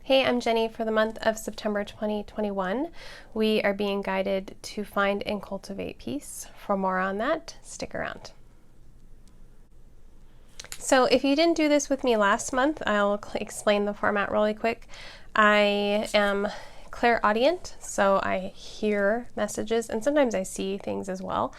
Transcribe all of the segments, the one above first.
Hey, I'm Jenny. For the month of September 2021, we are being guided to find and cultivate peace. For more on that, stick around. So if you didn't do this with me last month, I'll explain the format really quick. I am clairaudient, so I hear messages and sometimes I see things as well.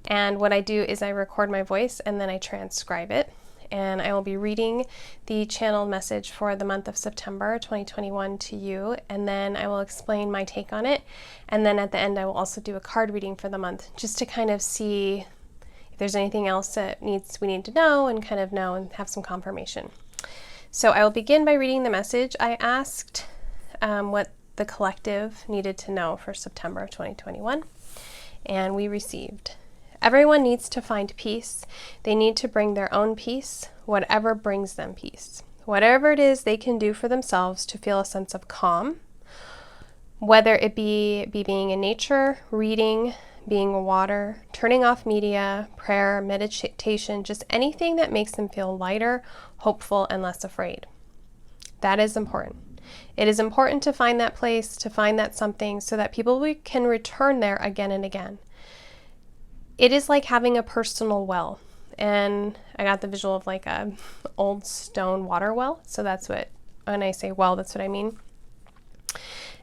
And what I do is I record my voice and then I transcribe it. And I will be reading the channeled message for the month of September 2021 to you, and then I will explain my take on it. And then at the end, I will also do a card reading for the month, just to kind of see if there's anything else that we need to know and kind of know and have some confirmation. So I will begin by reading the message. I asked what the collective needed to know for September of 2021, and we received: everyone needs to find peace. They need to bring their own peace, whatever brings them peace. Whatever it is they can do for themselves to feel a sense of calm, whether it be being in nature, reading, being water, turning off media, prayer, meditation, just anything that makes them feel lighter, hopeful, and less afraid. That is important. It is important to find that place, to find that something, so that people can return there again and again. It is like having a personal well, and I got the visual of like a old stone water well. So that's what, when I say well, that's what I mean.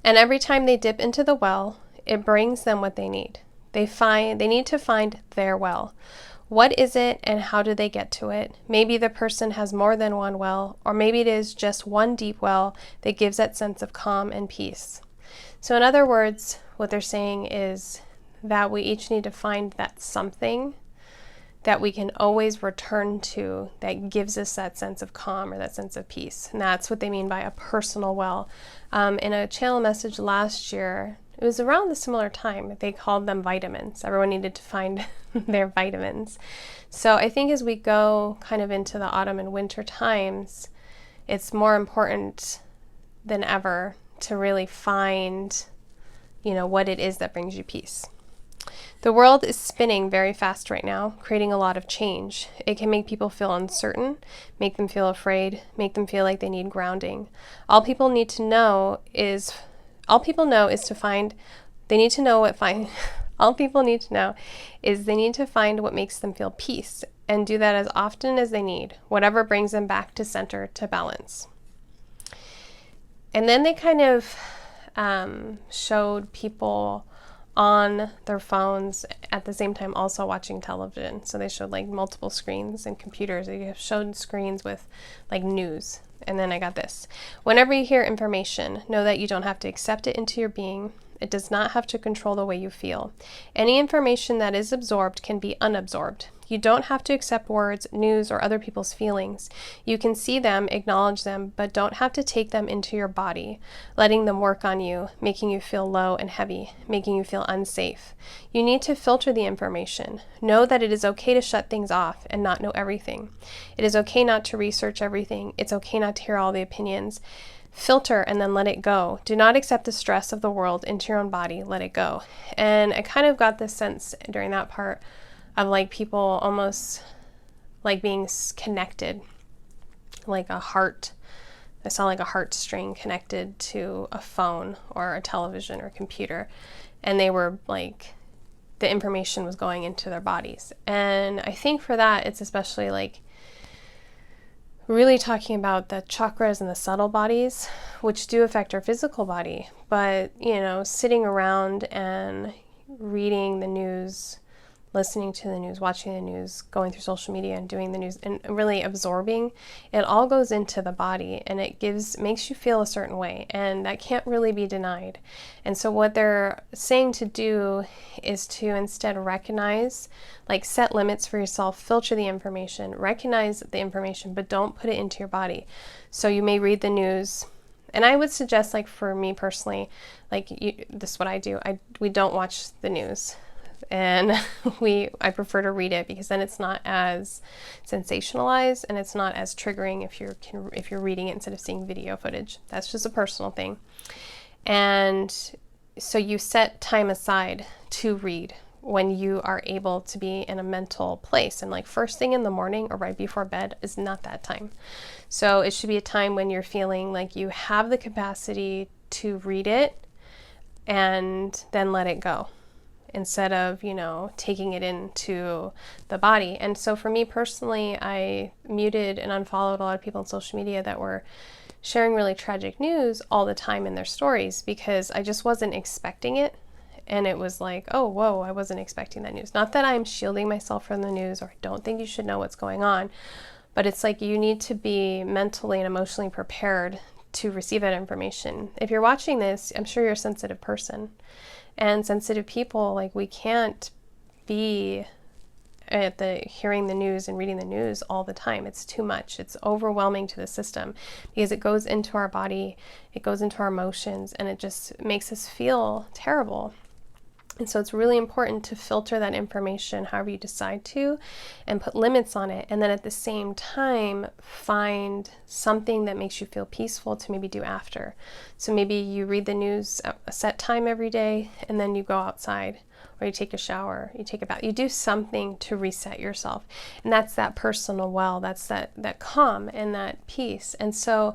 And every time they dip into the well, it brings them what they need. They need to find their well. What is it and how do they get to it? Maybe the person has more than one well, or maybe it is just one deep well that gives that sense of calm and peace. So in other words, what they're saying is that we each need to find that something that we can always return to that gives us that sense of calm or that sense of peace. And that's what they mean by a personal well. In a channel message last year, it was around the similar time, they called them vitamins. Everyone needed to find their vitamins. So I think as we go kind of into the autumn and winter times, it's more important than ever to really find, what it is that brings you peace. The world is spinning very fast right now, creating a lot of change. It can make people feel uncertain, make them feel afraid, make them feel like they need grounding. All people need to know is they need to find what makes them feel peace and do that as often as they need, whatever brings them back to center, to balance. And then they kind of showed people on their phones at the same time also watching television. So they showed like multiple screens and computers. They showed screens with like news. And then I got this: whenever you hear information, know that you don't have to accept it into your being. It does not have to control the way you feel. Any information that is absorbed can be unabsorbed. You don't have to accept words, news, or other people's feelings. You can see them, acknowledge them, but don't have to take them into your body, letting them work on you, making you feel low and heavy, making you feel unsafe. You need to filter the information. Know that it is okay to shut things off and not know everything. It is okay not to research everything. It's okay not to hear all the opinions. Filter and then let it go. Do not accept the stress of the world into your own body. Let it go. And I kind of got this sense during that part of like people almost like being connected, like a heart. I saw like a heartstring connected to a phone or a television or a computer, and they were like, the information was going into their bodies. And I think for that, it's especially like really talking about the chakras and the subtle bodies, which do affect our physical body. But, sitting around and reading the news, listening to the news, watching the news, going through social media and doing the news and really absorbing, it all goes into the body and it makes you feel a certain way, and that can't really be denied. And so what they're saying to do is to instead recognize, like set limits for yourself, filter the information, recognize the information, but don't put it into your body. So you may read the news, and I would suggest, like for me personally, this is what I do. We don't watch the news. And I prefer to read it because then it's not as sensationalized and it's not as triggering if you're reading it instead of seeing video footage. That's just a personal thing. And so you set time aside to read, when you are able to be in a mental place. And like first thing in the morning or right before bed is not that time. So it should be a time when you're feeling like you have the capacity to read it and then let it go, instead of, taking it into the body. And so for me personally, I muted and unfollowed a lot of people on social media that were sharing really tragic news all the time in their stories, because I just wasn't expecting it. And it was like, oh, whoa, I wasn't expecting that news. Not that I'm shielding myself from the news or I don't think you should know what's going on, but it's like you need to be mentally and emotionally prepared to receive that information. If you're watching this, I'm sure you're a sensitive person. And sensitive people, like, we can't be at hearing the news and reading the news all the time. It's too much. It's overwhelming to the system because it goes into our body, it goes into our emotions, and it just makes us feel terrible. And so it's really important to filter that information however you decide to and put limits on it. And then at the same time, find something that makes you feel peaceful to maybe do after. So maybe you read the news at a set time every day, and then you go outside, or you take a shower, you take a bath, you do something to reset yourself. And that's that personal well, that's that calm and that peace. And so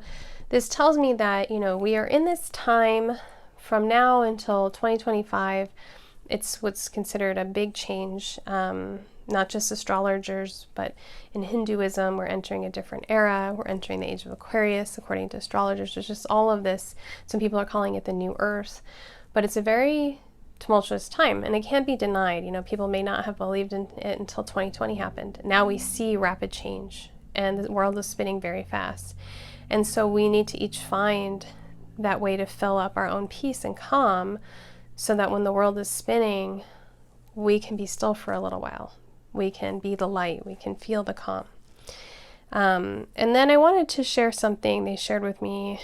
this tells me that, we are in this time from now until 2025. It's what's considered a big change, not just astrologers, but in Hinduism, we're entering a different era. We're entering the age of Aquarius, according to astrologers. There's just all of this. Some people are calling it the new earth, but it's a very tumultuous time, and it can't be denied. People may not have believed in it until 2020 happened. Now we see rapid change, and the world is spinning very fast. And so we need to each find that way to fill up our own peace and calm, so that when the world is spinning, we can be still for a little while. We can be the light. We can feel the calm. And then I wanted to share something they shared with me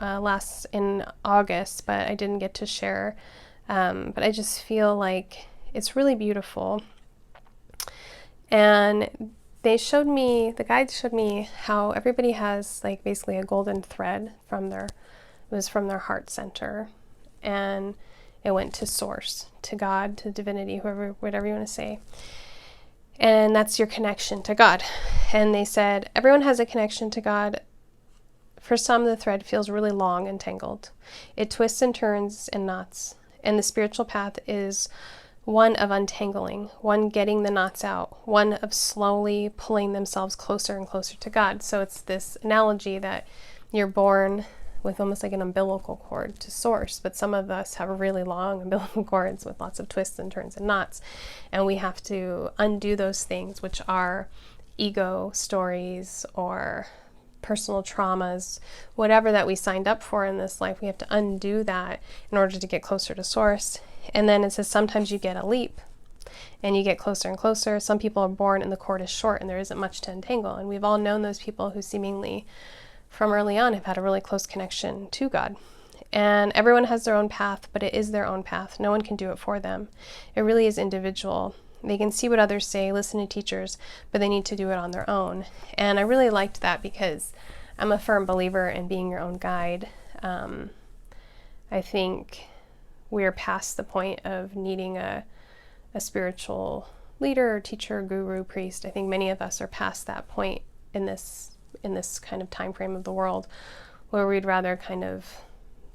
last in August, but I didn't get to share. But I just feel like it's really beautiful. And the guides showed me how everybody has like basically a golden thread from it was from their heart center. And it went to source, to God, to divinity, whatever you want to say. And that's your connection to God. And they said, everyone has a connection to God. For some, the thread feels really long and tangled. It twists and turns and knots. And the spiritual path is one of untangling, one getting the knots out, one of slowly pulling themselves closer and closer to God. So it's this analogy that you're born with almost like an umbilical cord to source, but some of us have really long umbilical cords with lots of twists and turns and knots, and we have to undo those things, which are ego stories or personal traumas, whatever that we signed up for in this life. We have to undo that in order to get closer to source. And then it says sometimes you get a leap and you get closer and closer. Some people are born and the cord is short and there isn't much to entangle, and we've all known those people who seemingly from early on have had a really close connection to God. And everyone has their own path, but it is their own path. No one can do it for them. It really is individual. They can see what others say, listen to teachers, but they need to do it on their own. And I really liked that because I'm a firm believer in being your own guide. I think we're past the point of needing a spiritual leader, teacher, guru, priest. I think many of us are past that point in this kind of time frame of the world, where we'd rather kind of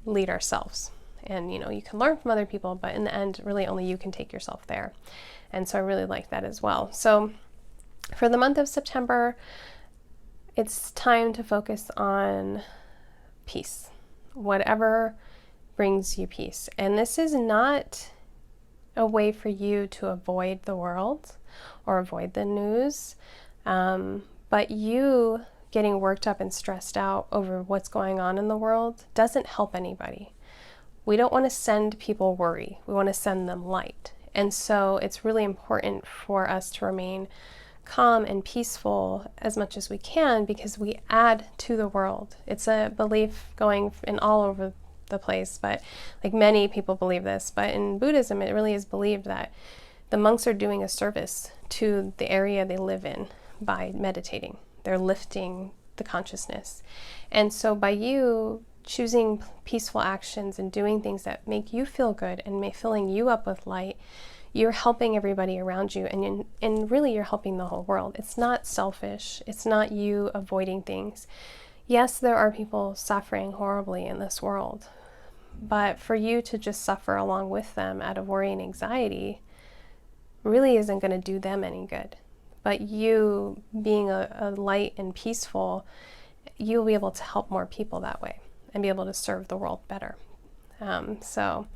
lead ourselves. And you can learn from other people, but in the end, really only you can take yourself there. And so I really like that as well. So for the month of September, it's time to focus on peace, whatever brings you peace. And this is not a way for you to avoid the world or avoid the news, but you getting worked up and stressed out over what's going on in the world doesn't help anybody. We don't want to send people worry. We want to send them light. And so it's really important for us to remain calm and peaceful as much as we can, because we add to the world. It's a belief going in all over the place, but like many people believe this, but in Buddhism, it really is believed that the monks are doing a service to the area they live in by meditating. They're lifting the consciousness. And so by you choosing peaceful actions and doing things that make you feel good and filling you up with light, you're helping everybody around you, and really you're helping the whole world. It's not selfish. It's not you avoiding things. Yes, there are people suffering horribly in this world, but for you to just suffer along with them out of worry and anxiety really isn't going to do them any good. But you being a light and peaceful, you'll be able to help more people that way and be able to serve the world better. So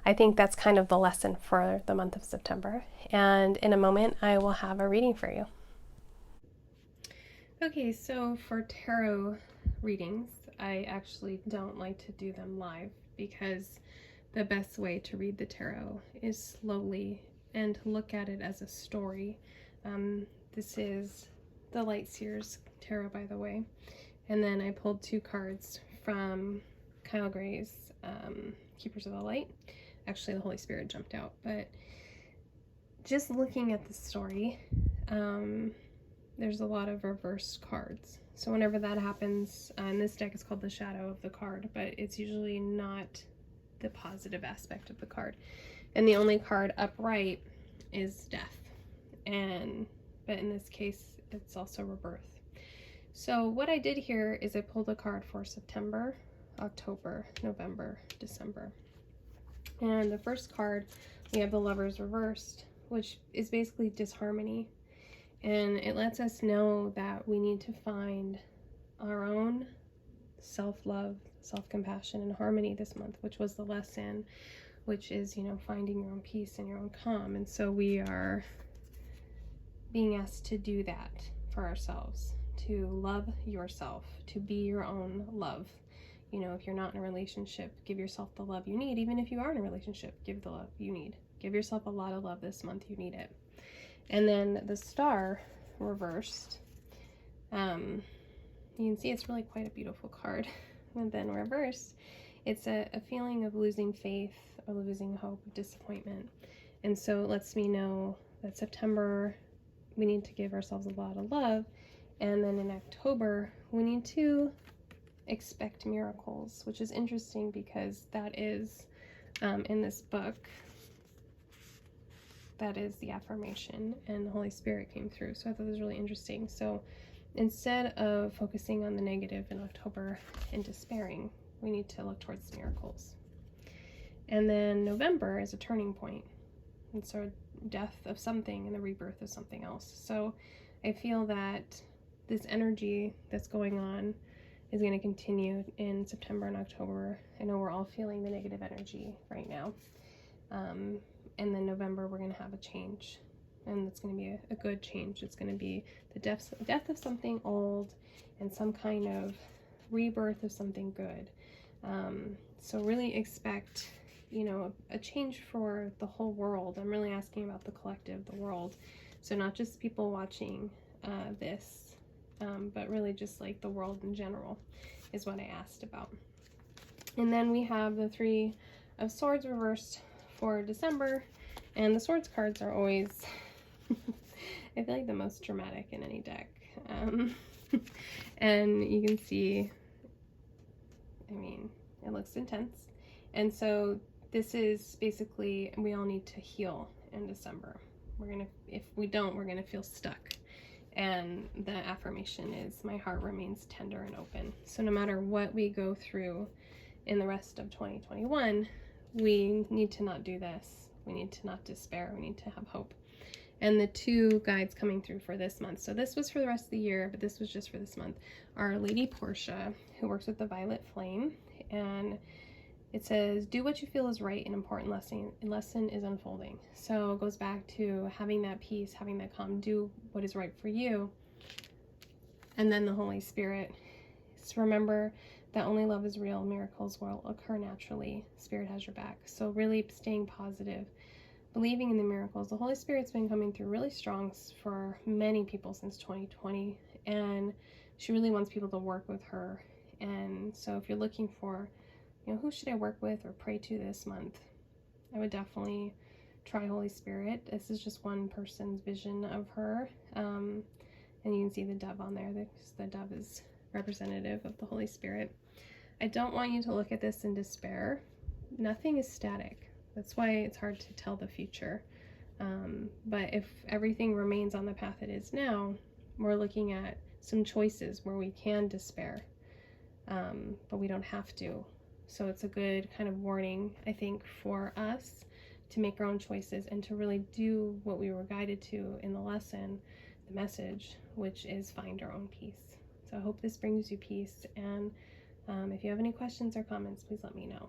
I think that's kind of the lesson for the month of September. And in a moment, I will have a reading for you. Okay, so for tarot readings, I actually don't like to do them live because the best way to read the tarot is slowly and look at it as a story. This is the Light Seers Tarot, by the way. And then I pulled 2 cards from Kyle Gray's Keepers of the Light. Actually, the Holy Spirit jumped out, but just looking at the story, there's a lot of reversed cards. So whenever that happens, and this deck is called the Shadow of the Card, but it's usually not the positive aspect of the card. And the only card upright is death. But in this case, it's also rebirth. So what I did here is I pulled a card for September, October, November, December. And the first card, we have the Lovers reversed, which is basically disharmony. And it lets us know that we need to find our own self-love, self-compassion, and harmony this month, which was the lesson, which is, finding your own peace and your own calm. And so we are being asked to do that for ourselves, to love yourself, to be your own love. If you're not in a relationship, give yourself the love you need. Even if you are in a relationship, give the love you need. Give yourself a lot of love this month. You need it. And then the Star reversed. You can see it's really quite a beautiful card. And then reversed, it's a feeling of losing faith or losing hope, disappointment. And so it lets me know that September, we need to give ourselves a lot of love. And then in October, we need to expect miracles, which is interesting because that is, in this book, that is the affirmation, and the Holy Spirit came through. So I thought it was really interesting. So instead of focusing on the negative in October and despairing, we need to look towards miracles. And then November is a turning point. And so death of something and the rebirth of something else. So I feel that this energy that's going on is going to continue in September and October. I know we're all feeling the negative energy right now. And then November, we're going to have a change. And it's going to be a good change. It's going to be the death of something old and some kind of rebirth of something good. So really expect, a change for the whole world. I'm really asking about the collective, the world. So not just people watching this, but really just like the world in general is what I asked about. And then we have the 3 of Swords reversed for December, and the Swords cards are always I feel like the most dramatic in any deck. And you can see, it looks intense. And so this is basically, we all need to heal in December. If we don't, we're gonna feel stuck. And the affirmation is, my heart remains tender and open. So no matter what we go through in the rest of 2021, we need to not do this. We need to not despair. We need to have hope. And the 2 guides coming through for this month, so this was for the rest of the year, but this was just for this month, are Lady Portia, who works with the Violet Flame. And it says, do what you feel is right, an important lesson is unfolding. So it goes back to having that peace, having that calm, do what is right for you. And then the Holy Spirit, so remember that only love is real, miracles will occur naturally, Spirit has your back. So really staying positive, believing in the miracles. The Holy Spirit's been coming through really strong for many people since 2020, and she really wants people to work with her. And so if you're looking for, who should I work with or pray to this month, I would definitely try Holy Spirit. This is just one person's vision of her. And you can see the dove on there. The dove is representative of the Holy Spirit. I don't want you to look at this in despair. Nothing is static. That's why it's hard to tell the future. But if everything remains on the path it is now, we're looking at some choices where we can despair, but we don't have to. So it's a good kind of warning, I think, for us to make our own choices and to really do what we were guided to in the lesson, the message, which is find our own peace. So I hope this brings you peace, and if you have any questions or comments, please let me know.